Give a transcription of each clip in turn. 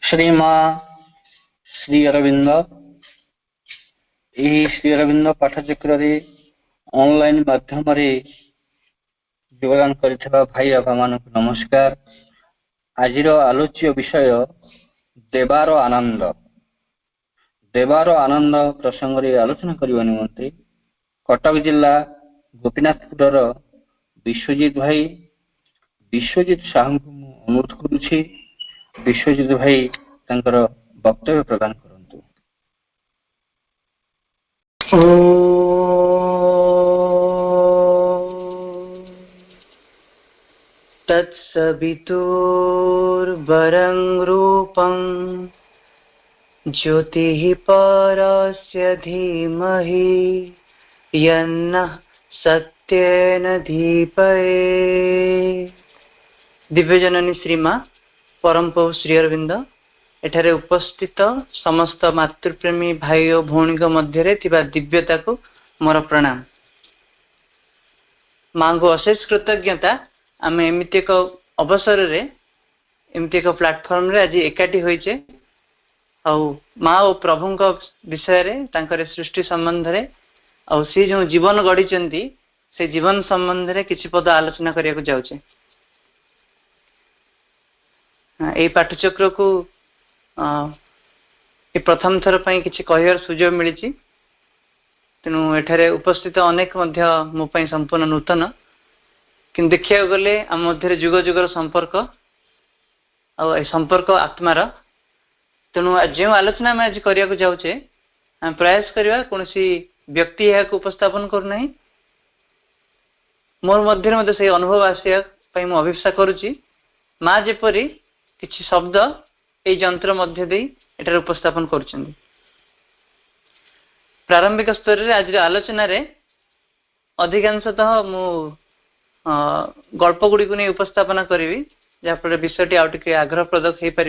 श्रीमा Shri Arvind Shri Arvind पाठचक्र online माध्यम योगदान कर भाई बाबा मान नमस्कार। आज आलोच्य विषय देवार आनंद। देवार आनंद प्रसंग आलोचना करने निमंते कटक जिला गोपीनाथपुर विश्वजित भाई विश्वजित साहू को अनुरोध करुछि। विश्वजित भाई तंकर वक्तव्य प्रदान करंतु। तत्सवितुर्वरं रूपं ज्योतिः परस्य धीमहि यन्नः सत्येन दीपये। दिव्यजननी श्रीमा परम प्रभु श्री अरविंद एठारे उपस्थित समस्त मातृप्रेमी भाई और भौणी मध्य दिव्यता को मोर प्रणाम। माँ को अशेष कृतज्ञता आम एमती एक अवसर रे एमती एक प्लाटफर्म रे आज एकाठी होइचे माँ और प्रभु विषय रे तांकर सृष्टि संबंध रे और सी जो जीवन गढ़ी से जीवन संबंध रे किछि पद आलोचना करिया को जाउचे। ए पाठचक्र को प्रथम थर पर किसी कहर सुजोग मिली। तेणु एठारे उपस्थित अनेक मो संपूर्ण नूतन कि देखा गले आम मध्य जुग जुगर संपर्क आ संपर्क आत्मार। तेणु जो आलोचना आम आज करने को जाऊे आम प्रयास करवा कौन व्यक्ति यह उपस्थापन करना मोर मध्य से अनुभव आसिया मुझे अभिप्सा करुच्ची। माँ जेपरी किछि शब्द ए जंत्र मध्य दे एटार उपस्थापन करुछन्ति। प्रारंभिक स्तर रे आज आलोचना रे अधिकांशतः मु गल्प गुडी को नहीं उपस्थापना करी जहाँफल विषयटी आउ टिके आग्रहप्रदक हो पार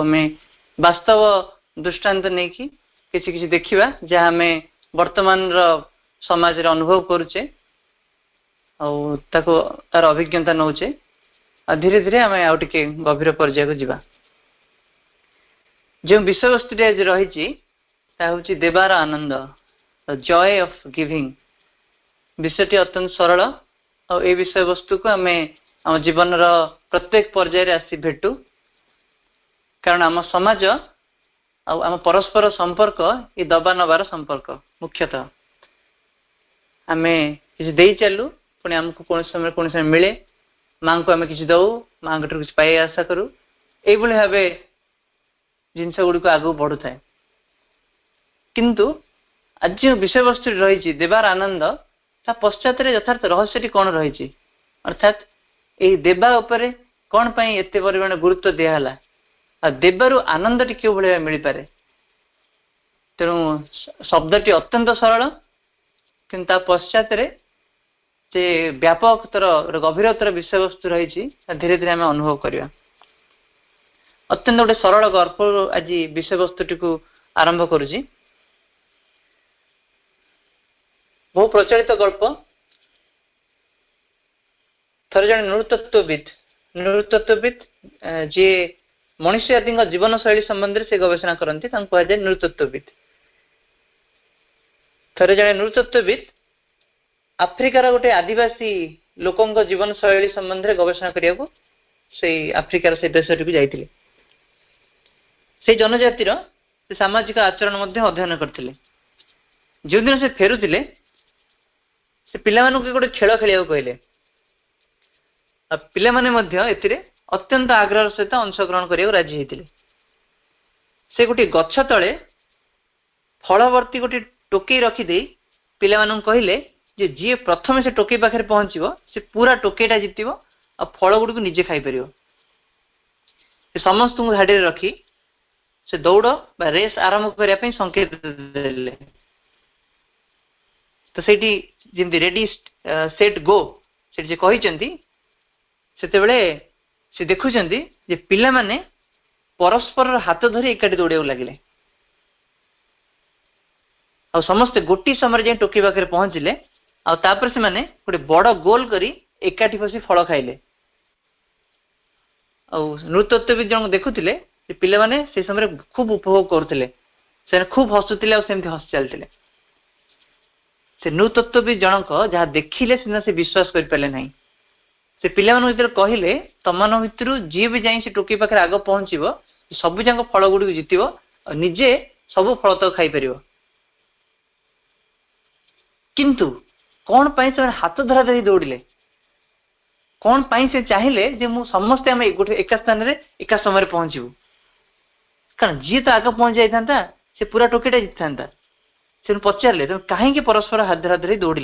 आमे वास्तव दृष्टांत नहीं कि किसी किसी देखा जहाँ आम वर्तमान समाज रे अनुभव करुचे तार अभिज्ञता नौचे धीरे धीरे आम आउ टिके गभीर पर्याय को जीवा। जो विषय वस्तु आज रही देवार आनंद जॉय ऑफ गिविंग विषयटी अत्यंत सरल और ये विषय वस्तु को आम आम जीवन प्रत्येक पर्याय आसी भेटू। कारण आम समाज आम परस्पर संपर्क ये दबा नबार संपर्क मुख्यतः आम किसी दे चलू पुणी आमको कौन समय मिले माँ को आम कि दऊ माँ किसी पाई आशा करूँ ये भाव जिनस गुड़ी को आगू बढ़ू थाए। किंतु आज जो विषय वस्तु रही देवार आनंद ता पश्चात यथार्थ रहस्यटी कौन रही अर्थात ये देवा उपरे कौन पाई एते परिमाण गुरुत्व दिहला आ देवारु आनंदटी क्यों भाई मिल पारे। तेणु शब्दटी अत्यंत सरल किंतु पश्चात जे व्यापकतर गभीरतर विषय वस्तु रही धीरे धीरे आम अनुभव करवा। अत्यंत गोटे सरल गल्प आज विषय वस्तुटी को आरंभ करुची। बहु प्रचलित गल्प थरे जन नृतत्वविद जी मनुष्य आदि जीवन शैली संबंध से गवेषणा करती कहुए नृतत्वविद। थरे जन नृतत्वविद आफ्रिकार गोटे आदिवासी लोकों जीवन शैली संबंध में गवेषणा करने को से आफ्रिकार से देश को जाइए। से जनजातिर से सामाजिक आचरण अध्ययन करते। जो दिन से फेरुले से पिला गोटे खेल खेलिया कहले पिला अत्यंत आग्रह सहित अंशग्रहण करने राजी होते। से गोटे गछ तले फलवर्ती गोटे टोकई रखिदे पिला कहले जे जी प्रथम से टोकई पाखे पहुंचो से पूरा टोकईटा जीतव आ फल गुड़ी को निजे खाई पार। समस्त को धाड़ी रखी से दौड़ बा रेस आरंभ करने संकेत देले। तो सेठी जमी रेडी सेट गो से से देखुं जे पिला माने परस्पर हाथ धरी एकाठी दौड़ा लगे आ समस्ते गोटी समय जाए टोकई पाखे पहुंचले आपर से माने गोटे बड़ गोल करी एकाठी बसी फल खाइले। नृतत्वविद जन देखुले से पिला माने से समय खूब उपभोग करथिले से खूब हसुथिले और सेमती हस चलथिले से नृतत्व भी जनक जहाँ देखिले सिना से विश्वास कर पाले नहीं से पिला मानु जेतले कहिले तमन भितरु जी भी जाई से टोकी पाखरे आगो पहुंचीबो सब जांक फल गुडी जितिबो और निजे सब फल तो खाई परिबो किंतु कौन पाई से हाथ धरा धरी दौड़िले कौन पाई से चाहिए जे मु समस्ते आम गोटे एका स्थान रे एका समय पहुंचबू कारण जी तो आगे पहुंच जाता से पूरा टोकेटा जीति था से पचारे तुम कहीं परस्पर हाथ धरा धरी दौड़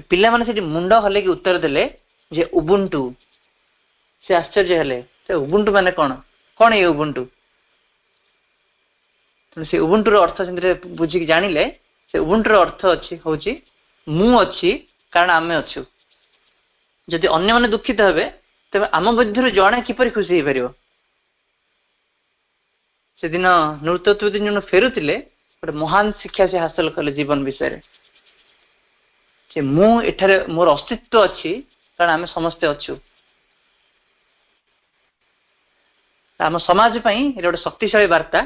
पिला माने मुंड हल्ले उत्तर देले जे उबुंटू से आश्चर्य हेले से उबुंटू माने कौन कौन ये उबुंटू से उबुंटूर अर्थ से बुझिक जानिले से उबुंटूर अर्थ अच्छी हूँ मु अच्छी कारण आमे अच्छु जदि अन्य माने दुखित हेबे तबे आम मध्य जड़े किपरि खुशी हो पार से दिन नृतत्व दिन फेरुले गोटे महान शिक्षा से हासिल कले जीवन विषय से मु एठारे मोर अस्तित्व अच्छी कारण आम समस्ते अच्छु आम समाज पई एटा गोटे शक्तिशाली वार्ता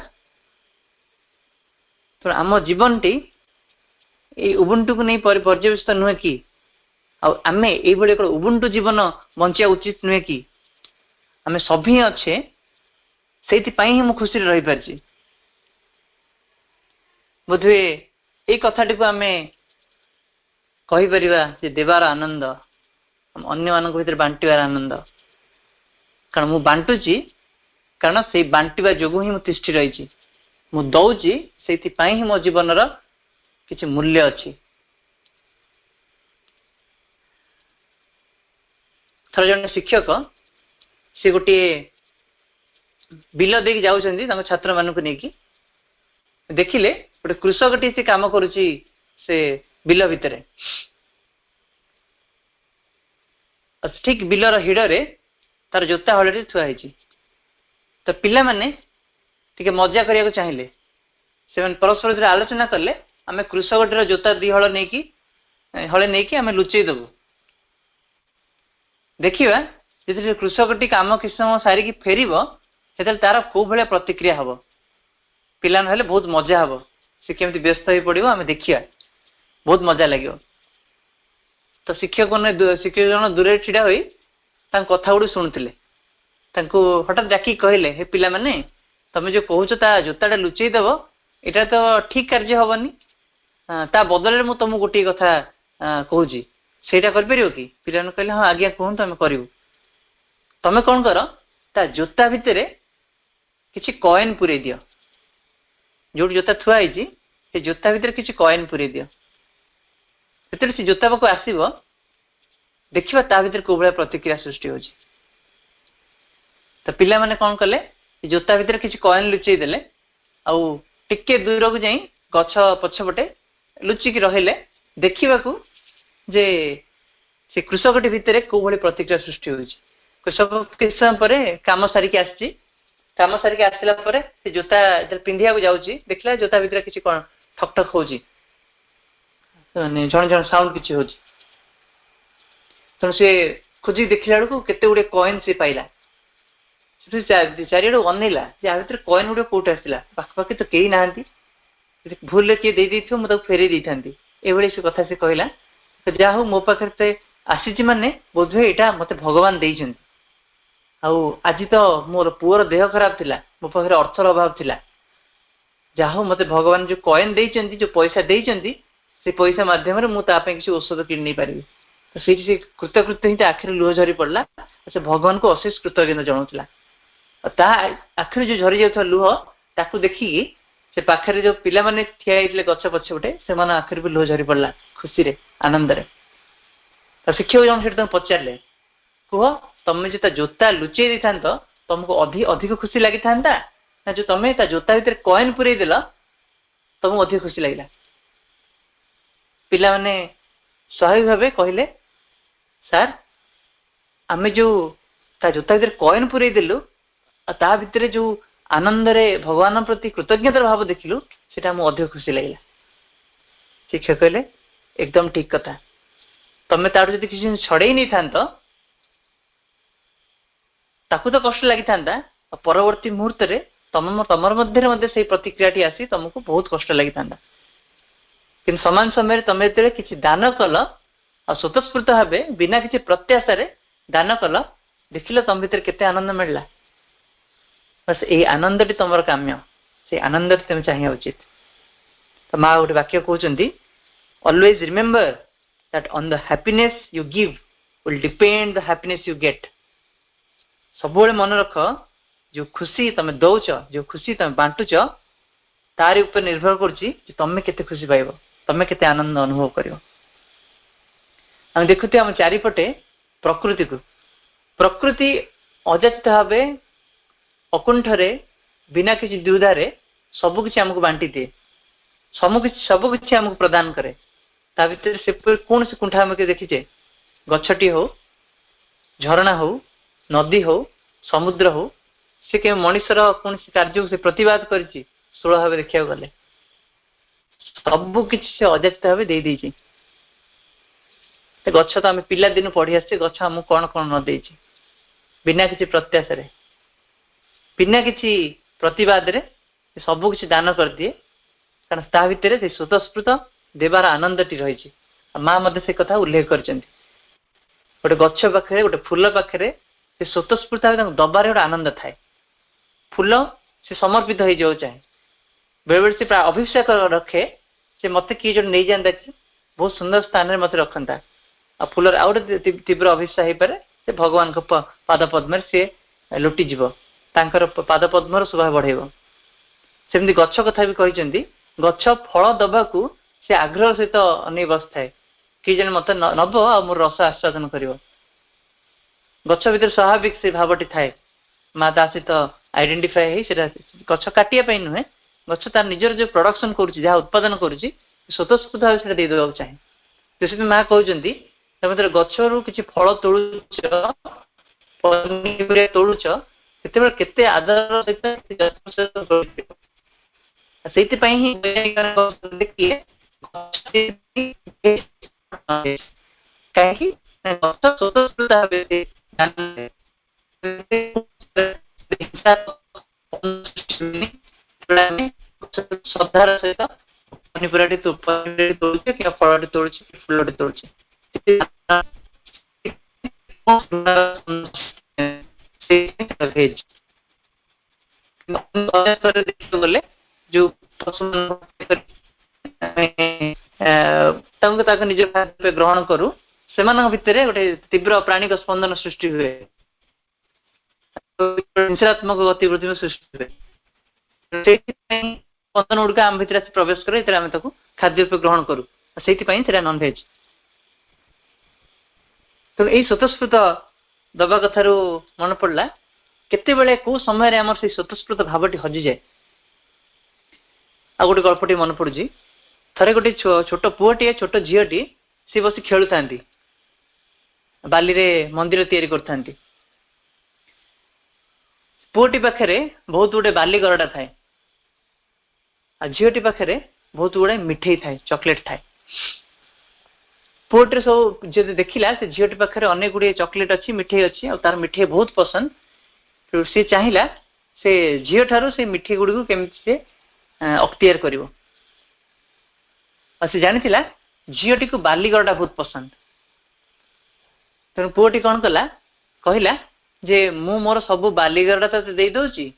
तो आम जीवन टी उबुंटू को नहीं पर्यवेक्षित नुहे कि आमे ये उबुंटू जीवन बंचा उचित नुहे कि आमे सभी अच्छे से ही मु खुशी रही पारछि बोधे ये कथाटी को आमे कहि परिबा जे देवार आनंद अन्य मान भीतर बांटिबार आनंद कारण मु बांटुची कारण से बांटिबा जोगु ही मु तिष्ठि रही मु दौची से ही मो जीवन रा किछि मूल्य अच्छी थर जन शिक्षक से गोटे बिल देकी जाउछन्ती तांको छात्र मानक नेकी देखिले गोटे कृषक टी से काम करुची से बिल भितरे ठीक बिलर हिड़े तार जोता हलटी थुआ है तो पिला माने टिके मजा करिया चाहिए से परस्पर आलोचना कले आम कृषक जोता दी हल नहीं हले नहीं आम लुचई देबू देखा जो कृषक टी कम किस समय सारिकी फेर से तार कौ भाया प्रतिक्रिया हम पिला ना बहुत मजा हम सी केमी व्यस्त हो पड़ो आम देखिया बहुत मजा लगे तो शिक्षक जन दूर छिड़ा हो कथा गुड़ शुणुले हठात डाक कहले हे पिला माने तमे जो कहूच ता जोताटा लुचई देव यहाँ तो ठीक कार्य हेनी ता बदल में तुमको गोटे कथा कहूँ सेटा कर कि पिला कहले हाँ आज्ञा कहूँ आम करूँ तमें कौन कर ता जोता भितर किसी कॉइन पूरे दियो जो जोता थुआई से जोता भितर किसी कॉइन पूरे दियो से जोता पाक आसब देखा ता भीतर कौ भाया प्रतिक्रिया सृष्टि हो तो पिला माने कौन कले जोता भितर किसी कॉइन लुचई देले आउ टिके दूर को जाई गछ पछपटे लुचिकी रहिले देखा जे से कृषक भितर कौ भाई प्रतिक्रिया सृष्टि हो कृषक किस समय पर कम सारिकी आसी कम सारिकी आसला से जोता पिंधिया जाऊँगी देखला जोता भितर किसी ठक ठक हो झण झण साउंड किसी हो तेणु सी खोजी देखला बेलू केते गुड़े कॉइन से पाइला चारिड़ अनैला या भर कॉइन गुड़ कौट आसला पाखापाखि तो कई ना भूल किए दे मुझे फेरे दी था ये से कथा से कहला जहा हूँ मो पाखे आसी माने बोधे यहाँ मत भगवान देइछन्ति आज तो मोर पुअर देह खराब थिला मो पाखे अर्थर अभाव थिला जहा हूँ मत भगवान जो कॉइन देइछन्ति जो पैसा देइछन्ति से पैसा माध्यम मुझे किसी औषध कि नहीं पारि तो से कृतकृत्य ही आखिर लुह झरी पड़ा से भगवान को अशेष कृतज्ञता जनाऊला ता आखिर जो झरी जाता लुह ताकू देखिकी से पाखे जो पिला माने ठिया होते गछ पछपटे से आखिर भी लुह झरी पड़ा खुशी रे आनंद रे तो शिक्षक जन से तुम पचारे कह तुम जो जोता लुचई दी था तुमको अधिक खुशी लगी था ना जो तुम जोता भितर कॉइन पूरे देल तुमको अधिक खुशी लगे पिला माने स्वाभाविक भाव कहले सार आमे जो जोता भितर कॉइन पूरे देलु ता भितर जो आनंद रे भगवान प्रति कृतज्ञतार भाव देखिलु सेटा मो अधिक खुशी लगे शिक्षक कहले एकदम ठीक कथा तमें तार किसी छड़े नहीं था ताकू तो कष्ट लगी था परवर्ती मुहूर्त रे तमर मध्य से प्रतिक्रियाटी आसी तुमको बहुत कष्ट लगी था कि समान समय तुम जो किसी दान कल आ स्वतस्फूर्त भाव बिना किसी प्रत्याशा दान कल देखिल तुम भीतर केते आनंद मिलला बस ये आनंद तुम काम्य से आनंद तुम चाहिए उचित तो माँ गोटे वाक्य कहते always remember that on the happiness you give will depend the happiness you get सब मन रख जो खुशी तुम दौच जो खुशी तुम बांटुच तारी ऊपर निर्भर करुच्ची तुम केते खुशी पाइब तुम केते आनंद अनुभव कर देखुते आम चारिपटे प्रकृति को प्रकृति अजाचित भाव अकुंठरे बिना किसी द्विधारे सबकि आमको बांटी दिए सबकि आमको प्रदान करे ता भीतर से कौन से कुंठा आम देखीचे गछटी हो झरणा हो नदी हो समुद्र हो से के मनुष्यर कौन कार्य से प्रतिवाद करिछि स्थूल भाव देखा गले सबकि से अजाचित भाव दे देछि गछ तो आम पिला दिन पढ़ी आसे गछ आमको कौन कौन न देछि बिना किसी प्रत्याशा बिना किसी प्रतिवाद रे सबकि दान कर दिए कारण ता भितर से स्वतस्फूर्त देवार आनंदटी रही माँ मध्य से कथा उल्लेख कर गोटे गछ पाखे गोटे फूल पाखे से स्वतस्फूर्त भाव दबार गोटे आनंद थाए फूल से समर्पित हो जाओ चाहे बेले बेले से अभिषेक रखे से मत किए जो नहीं जाता कि बहुत सुंदर स्थान में मत रखता आ फूलर आउ गोटे तीव्र अभिषेक हो पारे से भगवान को पाद पद्म से लुटिଯିव तांकर पाद पद्मर शोभा बढ़ेब सेमती गछ कथा भी कहते गछ फल दबाकू से आग्रह सहित अनेक बसए कि जन मत नब आ मोर रस आस्वादन कर गछ भीतर स्वाभाविक से भावटी थाए माँ ता सहित आइडेंटिफाई गछ काटिया नुहे गछ तार निजर जो प्रोडक्शन करुच्ची उत्पादन करुच्ची स्वतस्फूर्त भाव से देदेवा चाहे से माँ कहते तुम गछ रु किसी फल तोड़ुच पनीपरिया तोड़ुच से केते आदर सहित ही देखिए कहीं स्वतंत्र श्रद्धार सहित पनीपरिया तोड़े कि फल तोड़े फूल तोड़े गले जो निज ग्रहण करू से भितर गोटे तीव्र प्राणिक स्पंदन सृष्टि हुए हिंसात्मक गतिविधि में सृष्टि हुए स्पंदन गुड़िक आम भर प्रवेश कर खाद्य ग्रहण करूँ से नॉन भेज तो यही स्वतस्फूर्त दबा कथार मन पड़ा केते बेले को समय आम से स्वतस्फूर्त भावटी हजि जाए आ गोटे गल्पटी मन पड़ी थे गोटे छोट पुओटे छोट झीटी सी बस खेलु था बाली रे मंदिर तैयारी कर पुओटी पाखे बहुत गुड़े बाली गरडा थाए आ झीटी पाखे बहुत गुड़े मिठे थाए चॉकलेट थाए पुओटे सब जो देखला से झीटी पाखे अनेक गुड़े चॉकलेट अच्छी मिठे अच्छी और तार मिठे बहुत पसंद तो सी चाहिला से झील ठारू से मिठे गुड़ी को केमती से अख्तियार कर जानी झीटी को बालीगरटा बहुत पसंद तेणु पुओटी कौन कला कहला जे मु मोर सब बालीगरटा तो दे दौची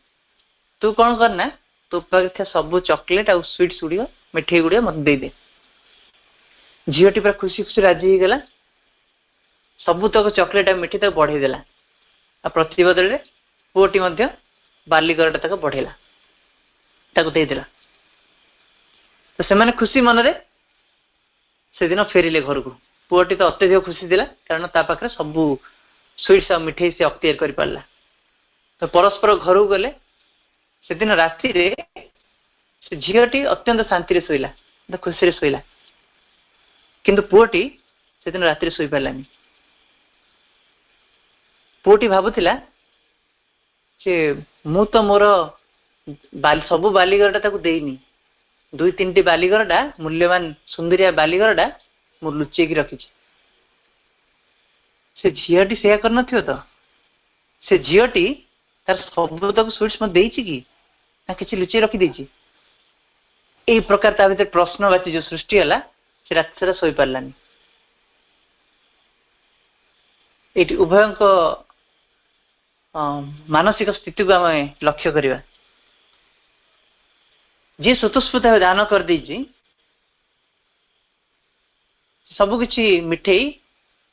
तू कौन करना तो पाखे सब चॉकलेट और स्वीट्स गुड़िक मिठे गुड़िक मत दे झीटी पूरा खुशी खुशी राजी हो गला सबू तक चॉकलेट और मिठी तक बढ़ेदेला आ प्रति बदल पुओटी बालीगरटा तक बढ़ेला देदेला तो से खुशी मनरे से दिन फेरिले घर को पुओटी तो अत्यधिक खुशी दिला कारण ता पाखे सबू स्वीट्स और मिठे से अख्तियार कर पारला तो परस्पर घर को गले से दिन राति रे से झीटी अत्यंत शांति शोला खुशी शोला किंतु पुओटी से दिन राति शोई पारानी पुओटी भावुला जे मु तो मोर सबू बालीगरटा ताकू देनी दुई तीन टी बालीगरटा मूल्यवान सुंदरिया बालीगरटा मु लुचेक रखी से झीटी से कर तो से झीटी तार सबतक सुइट्स मत देइछि कि ना किछि लुचि रखि देइछि एई प्रकार ता भीतर प्रश्नवाची जो सृष्टि हला से रात सारा सोई पारलानी एटी उभयंक मानसिक स्थिति को आम लक्ष्य करवा जी स्वतस्फूर्त दान कर देइछि सबु किछि मिठेई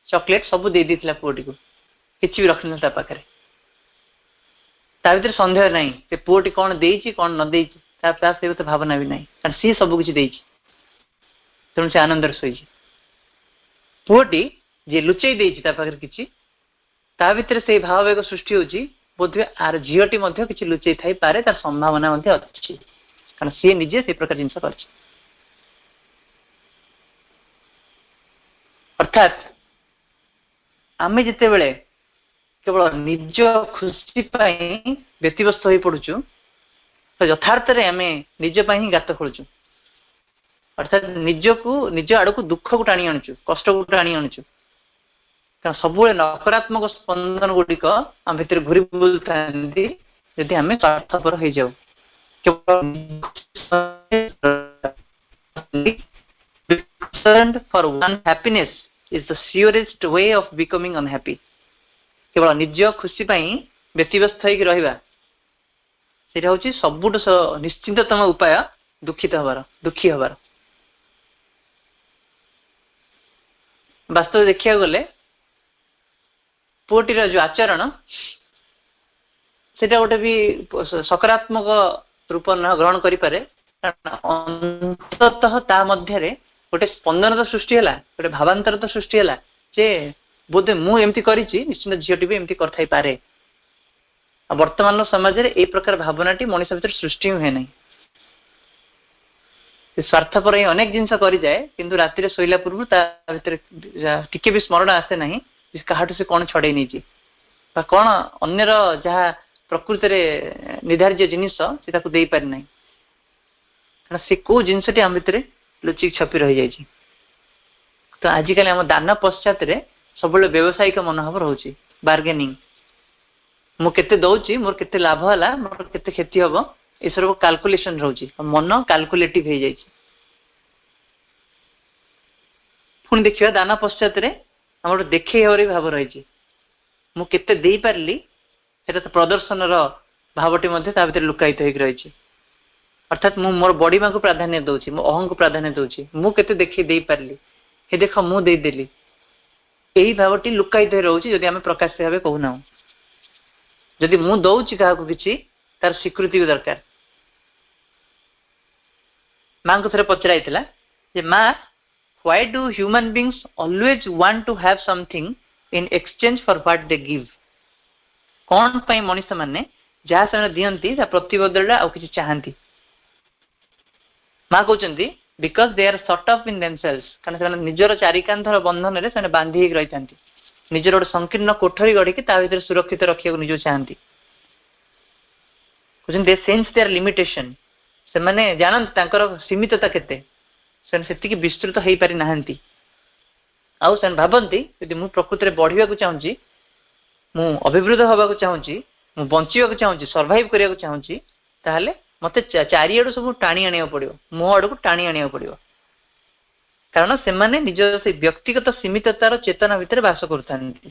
चॉकलेट सबु दे देथिला पुओटी को किछि भी रखना ता पाखरे ता भीतर संदेह नहीं से पुओटी कौन देइछि कौन न देइछि ता पास से तो भावना भी नहीं कारण सी सबु किछि देइछि तेणु से आनंद सोइछि पुओटी जे लुचेई देइछि ता पाखरे किछि ता भीतर से भाववेग सृष्टि होछि बोधवे आर झीटी मध्य किछि लुचेई थाई पारे तार संभावना मध्य अछि कारण सी निजे से प्रकार जिंस करछि अर्थात आमे जिते बेले केवल निज खुशी पाई व्यतिव्यस्त हो पड़ुछु तो यथार्थ रे आमे निज पाई ही गात खोलुछु अर्थात निज आड़ को दुख को टाणी आणुछु कष्ट को टाणी आणुछु कारण सब नकारात्मक स्पंदन गुड़िक आम भीतर घूरी बुल यदि आम स्वार्थपर हो जाऊ for one happiness is the surest way of becoming unhappy केवल निज खुशी पाई व्यतिव्यस्त होइक रहिबा सेटा होची सबुठ निश्चिंततम उपाय दुखित हबार दुखी हबार वास्तव देखिया गले पुओटीर जो आचरण सेटा गोटे भी सकारात्मक रूप ग्रहण करि पारे अंततः ता मध्यरे गोटे स्पंदन तो सृष्टि है गोटे भावांतर तो सृष्टि है जे बोधे मु एमती करिछि निश्चित झीटी भी एमती करथाई पारे वर्तमान समाज रे ए प्रकार भावनाटी मनुष्य भीतर सृष्टि हुए नहीं स्वार्थपर अनेक जिनस करि जाए किंतु राति शोला पूर्व ता भीतर टिके भी स्मरण आसे नहीं काहाटू से कौन छड़े नहीं कौन अन्यर जहाँ प्रकृति रे निर्धारित जिनिस से ताकू दे पारि नहीं कारण से को जिनसटी आम भितर लुचिक छपी रही जाइए तो आजिकल आम दान पश्चात रे सब व्यावसायिक मनोभाव रोचे बार्गेनिंग मु केते दउची मोर केते लाभ हला मोर केते क्षति हबो ए सब कैलकुलेशन रोचे मन कैलकुलेटिव हो जाइए पुणी देखिए दान पश्चात रे आम देखे भाव रही मु केते दे पारली सेटा तो प्रदर्शन भावटी भीतर लुकायित हो रही अर्थात मु मोर बड़ीमा को प्राधान्य दउची मो अहं को प्राधान्य दउची मु केते देखि दे पारली हे देख मु दे देली एही भावटी लुकायित हो रहउची जदि आमे प्रकाश भाबे कहूना जदि मु दउची काहाकू किछि तार स्वीकृति को दरकार मां को थरे पचराइतला जे मां why do human beings always want to have something in exchange for what they give कौन पाई मनुष्य माने जहाँ से दियंती ता प्रतिबदलटा आ किछि चाहंती मां कहउचंती because they are sort of in themselves कारण से निजर चारिकांधर बंधन रे से बांधी होक रहितांती निजर गोटे संकीर्ण कोठरी गढ़ी ता भीतर सुरक्षित रखिया निजो चाहंती कहउचंती दे सेंस देयर लिमिटेशन से माने जानत तांकर सीमितता केते से विस्तृत हो पारि नाहंती आउ से भावती यदि मु प्रकृति में बढ़िया को चाहूँगी मु अभिवृद्ध हवा को चाहूँगी मु बंचा को चाहूँगी सर्वाइव करिया को चाहूँगी ताहले मते चारिआडू सब टाणी आनिया पड़ियो मो आड़ को टाणी आनिया पड़ियो कारण से माने निज से व्यक्तिगत सीमिततार चेतना भितर बास करथांती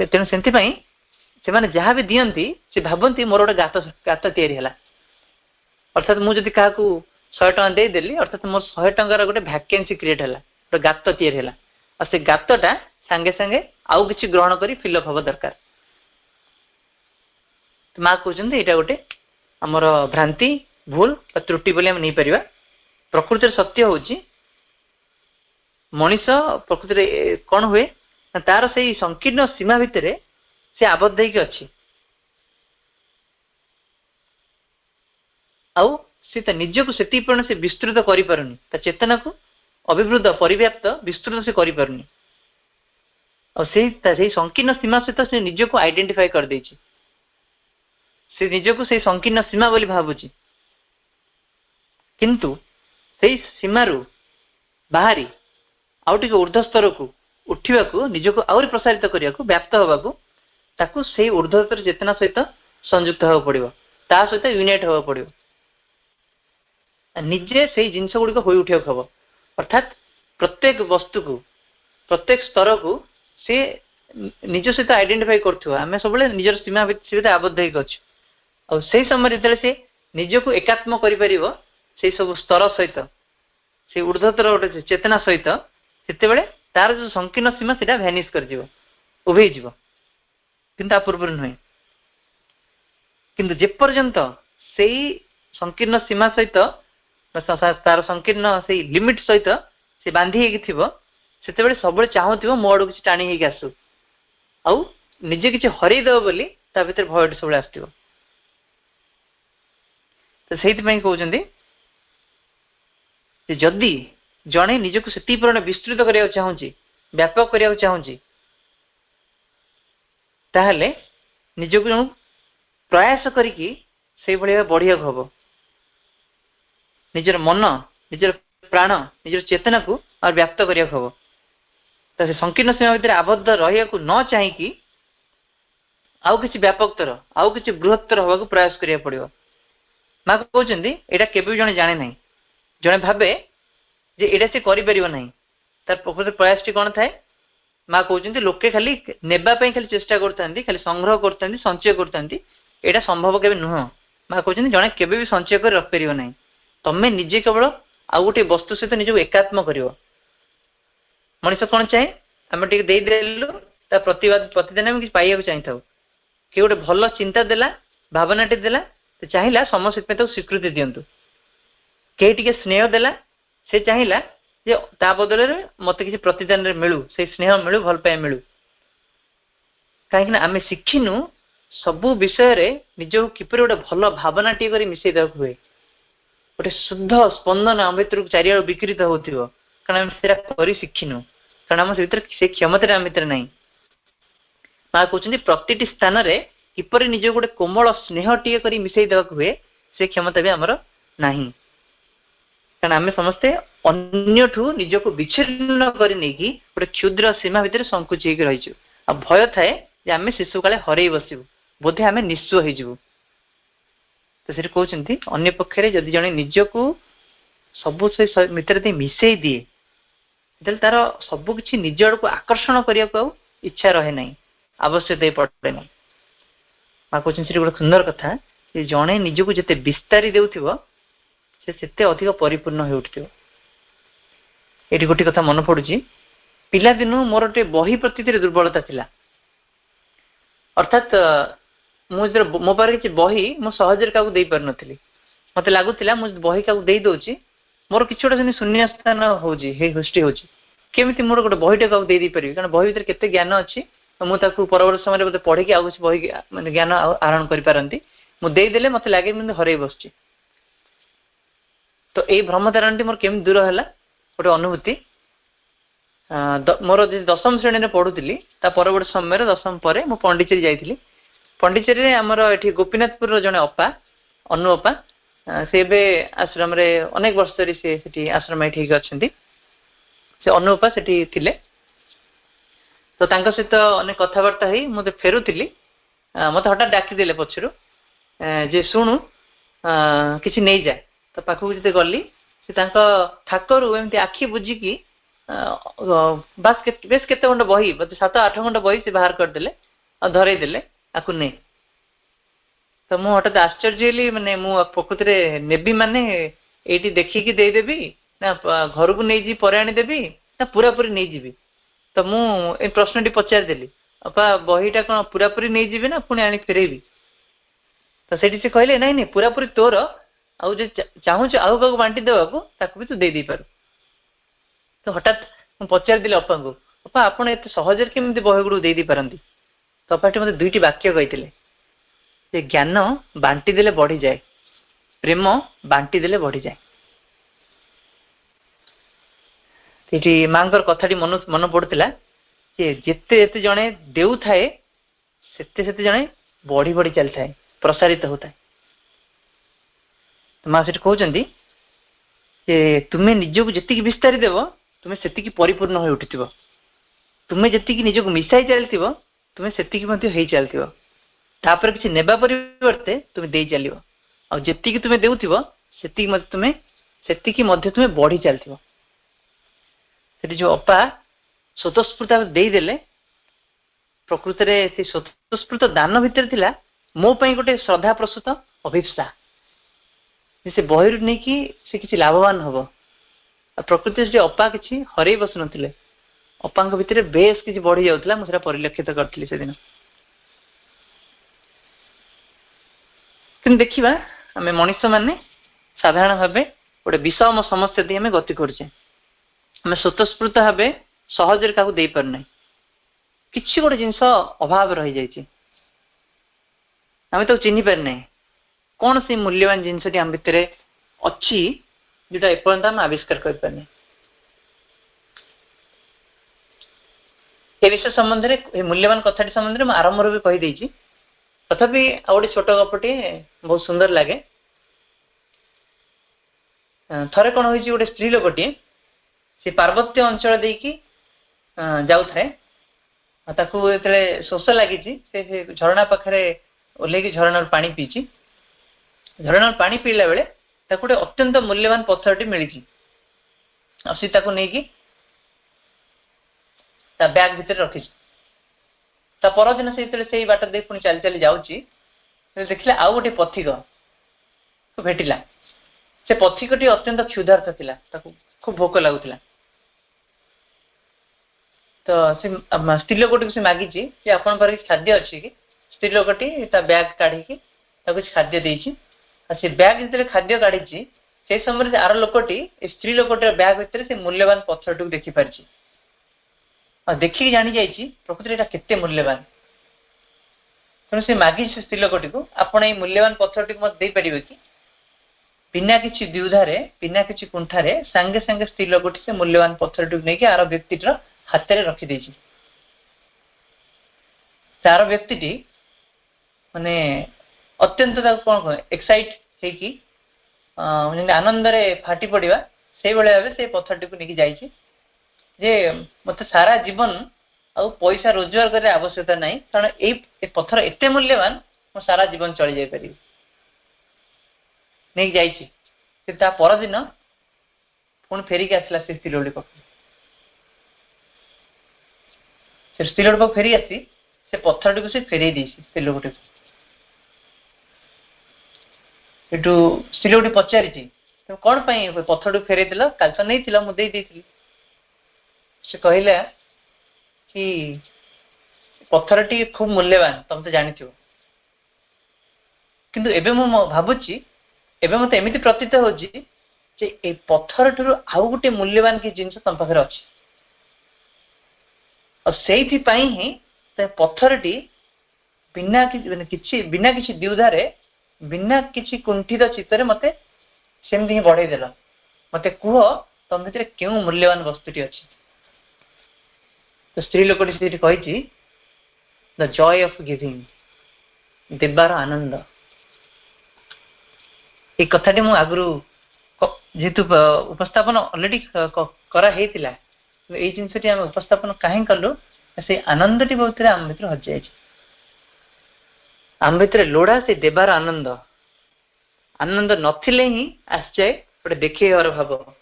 तेणु सेंति पई से माने जहाँ भी दियंती से भावंती मोर गोटे गात तैयारी हला अर्थात मु जदि काहाकू 100 टका दे देली अर्थात मोर 100 टंकार गोटे वैकेंसी क्रिएट हला गोटे गात तैयारी हला और से गातटा संगे संगे आउ किछि ग्रहण करी फिलअप हवा दरकार तो मां कहउचंदी एटा गोटे हमर भ्रांति भूल त्रुटि बोली हम नहीं परिबा प्रकृति सत्य होची मनुष्य प्रकृति कौन हुए तार से संकीर्ण सीमा भितर से आबद्ध होकर अच्छी आउ से निजक से परिमाण से विस्तृत कर चेतना को अभिवृद्ध परिव्याप्त विस्तृत से कर संकीर्ण सीमा सहित से निजक आइडेंटिफाई कर देछि से निजक से संकीर्ण सीमा बोली भावुची किंतु से सीमारू बाहरी आउ टिके ऊर्ध्व स्तर को उठा को निजक आउरी प्रसारित करने को व्याप्त होगा ताकू से ऊर्ध्वतर चेतना सहित संयुक्त होगा पड़ो ता सहित यूनाइट होगा पड़ो निजे से जिनस गुड़िक हो उठा हम अर्थात प्रत्येक वस्तु को प्रत्येक स्तर को से निज सहित आइडेंटिफाई करें सब निजर सीमा भितर आबद्ध हो समय जो से निज को एकात्म कर सब स्तर सहित से ऊर्ध्वतर गोटे चेतना सहित से तार जो संकीर्ण सीमा से भैनिश कर उभे किंतु पूर्व नुहे किंतु जेपर्यंत से संकीर्ण सीमा सहित तार संकीर्ण से लिमिट सहित से बांधी होते सब चाहूब मो आड़ किसी टाणी होगी आसू आउ निजे किसी हरईदेव बोली ता भर भय सब आस तो से कहते जदि जड़े निजक से परिमाण विस्तृत करने चाहूँगी व्यापक करने चाहूँगी ताहले निजक प्रयास करिकी से बढ़िया हम निजर मन निजर प्राण निजर चेतना को और व्याप्त करने हम तो संकीर्ण सीमा भितर आबद्ध रहा न चाहिए आउ किसी व्यापकतर आउ किसी बृहत्तर हवा को प्रयास करिया पड़ो माँ कहते यहाँ केवे जड़े जाने ना जड़े भावे जे एटा से करिपरिबो नहीं तार प्रकृत प्रयास टी कौन थाए माँ कहते लोके खाली नेबाई खाली चेष्टा करते खाली संग्रह करते संचय करते यहाँ संभव केवे नुह माँ कहते जड़े केवे भी संचय कर रखिपर ना तमें निजे केवल आउ गोटे वस्तु सहित निजक एकात्म कर मनीष कौन चाहे आम देदेलु प्रतिदिन आम कि पाइबा चाहिए किए गोटे भल चिंता देला भावनाटी देला तो चाहिए समस्त स्वीकृति दिंतु कई स्नेह देला से चाहिए जे ता बदल मत किसी प्रतिदान मिलू से स्नेह मिलू भल पाए मिलू कहीं आम शिखिनु सबु विषय निज किपर गोटे भल भावना टी मिसई देवा हुए गोटे शुद्ध स्पंदन आम भर चारिआ विकृत हो कारण कर शिखिनु कारण आम से क्षमता आम भर ना माँ कहते प्रति स्थान किपर निज गोटे कोमल स्नेह टी मिसई देवा हुए से क्षमता भी आमर ना कारण आम समस्ते अन्यठू निज को विच्छिन्न कर गोटे क्षुद्र सीमा भितर संकुच हो रही भय थाए आम शिशु काले हरई बसबू बोधे आम निस्व हो तो से कहते अन्य पक्षे जदि जड़े निज को सब से भितर मिसई दिए तार सबकि निज आड़ को आकर्षण करने को इच्छा रहे ना आवश्यक पड़े ना माँ कहते गोटे सुंदर कथा जड़े निज को जिते विस्तारी देउथिबो से अधिक परिपूर्ण हो उठिथिबो ये गोटे कथा मन पड़ुची पिला दिनु मोर गोटे बही प्रति दुर्बलता थिला अर्थात मुझे मो पारे किसी बही मो सहजरे क्या दे पार नी मत लगुला मुझे बही क्या दे दूसरी मोर कि गोटे शून्य स्थान होष्टि होमी मोर गोटे बहीटा क्या दे पारि कारण बही भर केते ज्ञान अच्छी मुझे परवर्त समय पढ़ी आउ किसी बही मैं ज्ञान आहरण करपारती मुझेदेले मत लगे हरई बस तो ये भ्रमधारणटी मोर केमी दूर है गोटे अनुभूति मोर दशम श्रेणी में पढ़ुली परवर्त समय दशम पर मु पंडिचेरी जाइली पंडिचेरी आमर ये गोपीनाथपुर जड़े अपा अनु अपा से आश्रम अनेक वर्ष धरी से आश्रम ये अच्छा से अनु अपा से थे तो सहित अनेक कथबार्ता हो मुझे फेरुली मत हठात डाकिदे पचर जे शुणु किसी नहीं जाए तो पाखक जिते गली से थाकरू एमती आखि बुझिकी बास बेस केते खंड बही बोधे 7-8 खंड बही से बाहर करदे और धरईदे आपको नहीं तो मु हठात आश्चर्य माने मु प्रकृति में नेबी माने ये देखिकी देदेवी ना घर को नहीं जी पर आनीदेवी ना पूरा पूरी नहीं जीवी तो मु प्रश्न पचारिदेली अपा बहीटा कौन पूरा पूरी नहीं जीवी ना पुणी आनी फेरेबी तो से कहले नहीं नहीं पूरा पूरी तोर आउ चाहूँ आउ क्या बांटी देवा भी तू दे पार तो हठात मुझे पचारिदेली अपा को अपा आपड़ एत सहजरे केमी बही गुड़ दे पारती तो अपाटी मत दुईटी वाक्य कही ज्ञान बांटी देले बढ़ी जाए प्रेम बांटी देले बढ़ी जाए ये माँ कथाटी मन पड़ता जिते जिते जड़े देउ थाए सेते जड़े बढ़ी बढ़ी चली थाए प्रसारित होता है तो माँ से कहते तुम्हें निजक जी विस्तारी देव तुम्हें से परिपूर्ण हो उठी तुम्हें जी निजक मिसाई चलती तुम से चलती तापर किसी नेबा परिवर्ते तुम दे चलो आ जी तुम्हें देउथिबो तुम्हें तुम्हें बढ़ी चलती जो अपा स्वतःस्फूर्त देदेले प्रकृत में स्वतःस्फूर्त दान भितर थिला मो पई गोटे श्रद्धा प्रसूत अभिप्सा से बहिर नहीं कि से किसी लाभवान हम प्रकृति से अपा किसी हरई बसु नथिले अपा भितर बेस किसी बढ़ी जाउतला मुझे परिलक्षित करथिली से दिन कि देखिबा आमे मनुष्य माने साधारण भावे गोटे विषम समस्या दी आमे गति करछे आमे स्वतःस्फूर्त भावे सहजरे काकू दे पारना किसी गोटे जिनस अभाव रही जाइए आम तो चिन्ह पारना कौन से मूल्यवान जिनस आम भितर अच्छी जोटा एपर्यंत आम आविष्कार कर पारना ए विषय संबंध में मूल्यवान कथाटी संबंध में आरंभ भी कहीदे तथापि आ गए छोट गपटे बहुत सुंदर लगे थरे कौन हो गोटे स्त्री लोकटे से पार्वत्य अंचल देकी जाते शोष लगी झरणा पाखे ओह्ल झरण पानी पीची झरण पानी पीला बेले गोटे अत्यंत मूल्यवान पत्थरटी मिली सी नहीं बैग भितर रखी परदिन से बाट दे पुणी चली चली जाऊँगी देखिले आउ गोटे पथिक भेटिला से पथिकटी अत्यंत क्षुधार्थ थिला खूब भोक लगुला तो स्त्री लोकटी से मागी आपण पर खाद्य अच्छी कि स्त्री लोकटी बैग काढ़ी कुछ खाद्य देती से बैग जो खाद्य काढ़ी से समय आर लोकटी स्त्री लोकटर बैग भितर से मूल्यवान पत्थर टू देखिपारी देखिए जानी जाइए प्रकृति केते मूल्यवान तेणु से मागी स्त्री लोकटी को आपण ये मूल्यवान पत्थर टी मत दे पारे कि बिना किसी द्विधारे बिना किसी कुंठारे सांगे सांगे स्त्री लोकटी से मूल्यवान पत्थर टी नहीं आर व्यक्तिर हाथ में रखिदे तार व्यक्ति माने अत्यंत कौन कह एक्साइट हो आनंद फाटी पड़ा से भाव से पत्थर टी को लेकिन जाइए जे मत सारा जीवन आ पैसा रोजगार करने आवश्यकता नहीं कारण ये पत्थर एते मूल्यवान मो सारा जीवन चली जाई पारि नहीं जाइए परदिन पुणी फेरिक आसला से स्त्री लोक से स्त्री लोक फेरी आसी से पत्थर टी से फेरे दी स्त्री लोकटी स्त्री लोकटी पचारि कौन पत्थर टी फेरे दिल काल तो नहीं मुझे से कहला कि पत्थरटी खूब मूल्यवान तुम तो जानी किंतु एबे मु भावुची एबे मते एमिति प्रतीत होची जे ए पत्थर ठुरु आउ गोटे मूल्यवान कि जिनस तुम पाखरे अछि और सेइथि पई ही ते पत्थरटी बिना किछि द्विधारे बिना किछि कुंठित चित्तरे मते सेमति ही बढ़ाई देला मते कुह तुम भितर केउ मूल्यवान वस्तुटी अछि तो स्त्री लोकटी से कही द जॉय ऑफ गिविंग देवार आनंद ये कथाटी मु आगु जेहेतु उपस्थापन अलरेडी कराई ये जिनस आम उपस्थापन कहीं कलु से आनंदटी बहुत आम भर हजि जाए आम भर लोड़ा से देवार आनंद आनंद नथिले ही आस जाए गोटे देखिए भाव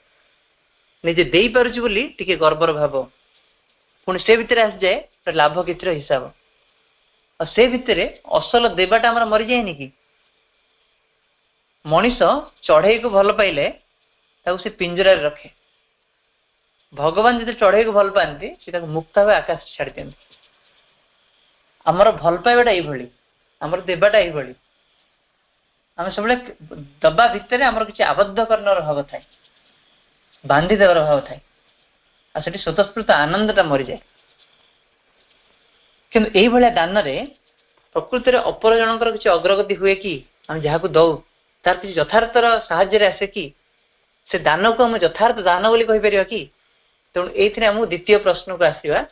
निजे दे पारुची बोली टिके गर्वर भाव पुणी से भितर आस जाए लाभ कितिर हिसाब और से भितर असल देवाटा आम मरी जाए कि मनीष चढ़ई को भल पाइले से पिंजरा रखे भगवान जो चढ़ई को भल पाती से मुक्त भाव आकाश छाड़ी दिखती आमर भल पाइबाटा ये आमर देवाटा ये आम सब दबा भितर आमर किसी आबद्ध कर भाव थाए बांधी देवर भाव थाए आ स्वतःस्फूर्त आनंदटा मरी जाए किंतु यही भाया दान प्रकृति में अपर जनकर किसी अग्रगति हुए कि आम जहाँ दौ तार किसी यथार्थर साहाय्य आसे कि से दान को आम यथार्थ दान बोली कहीपर कि तेणु ये आम द्वितीय प्रश्न को आसवा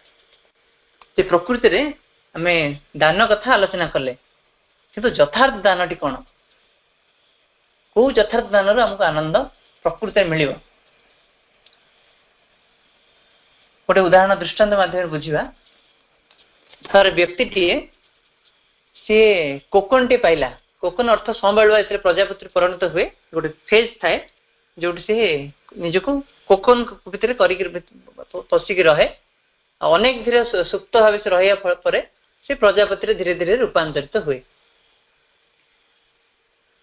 प्रकृति में आम दान कथा आलोचना कले किंतु यथार्थ दानटी कौन कौ यथार्थ दान आमको आनंद प्रकृति मिल गोटे उदाहरण दृष्टांत माध्यम बुझा थर व्यक्तिटीए सी कोकन टे पाइला कोकन अर्थ संभालुआ ए प्रजापति परिणत हुए गोटे फेज थाए जो निजको कोकन भितर पशिक रहे अनेक धीरे सुप्त भाव से रहा पर से प्रजापति धीरे धीरे रूपांतरित हुए